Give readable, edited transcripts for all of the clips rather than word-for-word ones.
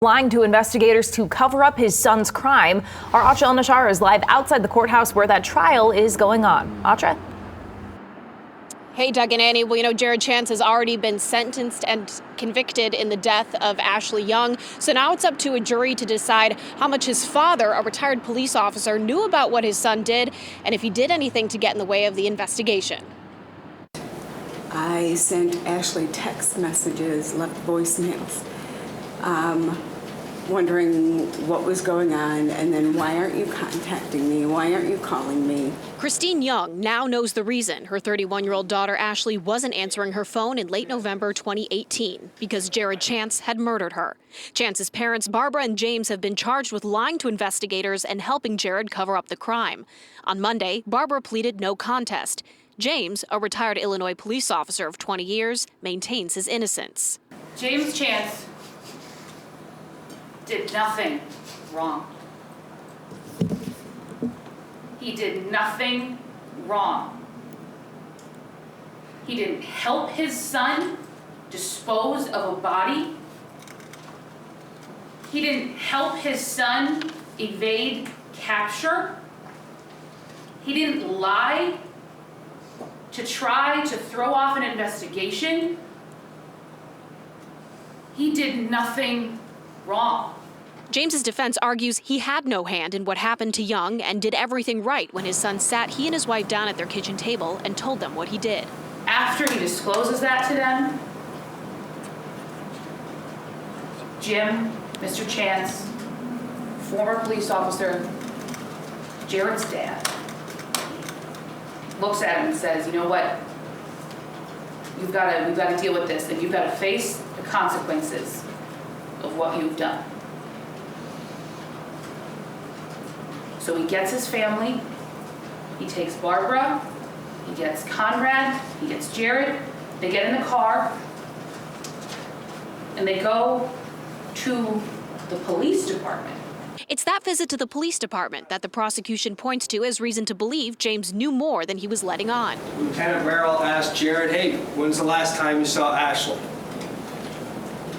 Lying to investigators to cover up his son's crime. Our Atra El-Nashar is live outside the courthouse where that trial is going on. Atra? Hey, Doug and Annie. Well, you know, Jared Chance has already been sentenced and convicted in the death of Ashley Young. So now it's up to a jury to decide how much his father, a retired police officer, knew about what his son did and if he did anything to get in the way of the investigation. I sent Ashley text messages, left voicemails, wondering what was going on, and then why aren't you contacting me? Why aren't you calling me? Christine Young now knows the reason her 31-year-old daughter Ashley wasn't answering her phone in late November 2018 because Jared Chance had murdered her. Chance's parents, Barbara and James, have been charged with lying to investigators and helping Jared cover up the crime. On Monday, Barbara pleaded no contest. James, a retired Illinois police officer of 20 years, maintains his innocence. James Chance did nothing wrong. He did nothing wrong. He didn't help his son dispose of a body. He didn't help his son evade capture. He didn't lie to try to throw off an investigation. He did nothing wrong. James's defense argues he had no hand in what happened to Young and did everything right when his son sat he and his wife down at their kitchen table and told them what he did. After he discloses that to them, Jim, Mr. Chance, former police officer, Jared's dad, looks at him and says, you know what, we've got to deal with this, and you've got to face the consequences of what you've done. So he gets his family, he takes Barbara, he gets Conrad, he gets Jared, they get in the car, and they go to the police department. It's that visit to the police department that the prosecution points to as reason to believe James knew more than he was letting on. Lieutenant Merrill asked Jared, hey, when's the last time you saw Ashley?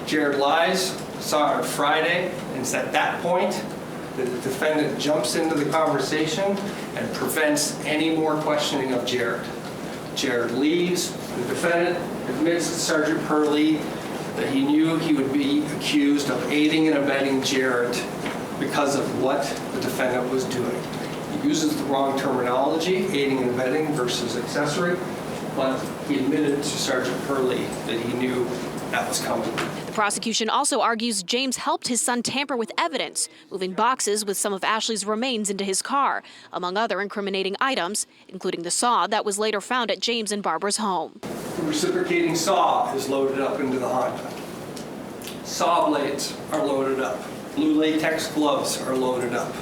Jared lies, saw her Friday, and it's at that point that the defendant jumps into the conversation and prevents any more questioning of Jared. Jared leaves. The defendant admits to Sergeant Hurley that he knew he would be accused of aiding and abetting Jared because of what the defendant was doing. He uses the wrong terminology, aiding and abetting versus accessory, but he admitted to Sergeant Hurley that he knew that was coming. The prosecution also argues James helped his son tamper with evidence, moving boxes with some of Ashley's remains into his car, among other incriminating items, including the saw that was later found at James and Barbara's home. The reciprocating saw is loaded up into the Honda. Saw blades are loaded up. Blue latex gloves are loaded up.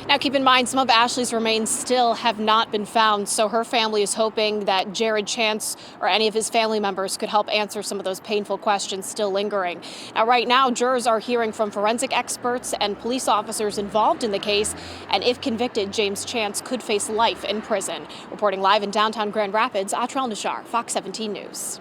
Now, keep in mind, some of Ashley's remains still have not been found, so her family is hoping that Jared Chance or any of his family members could help answer some of those painful questions still lingering. Now, right now, jurors are hearing from forensic experts and police officers involved in the case, and if convicted, James Chance could face life in prison. Reporting live in downtown Grand Rapids, Atra El-Nashar, Fox 17 News.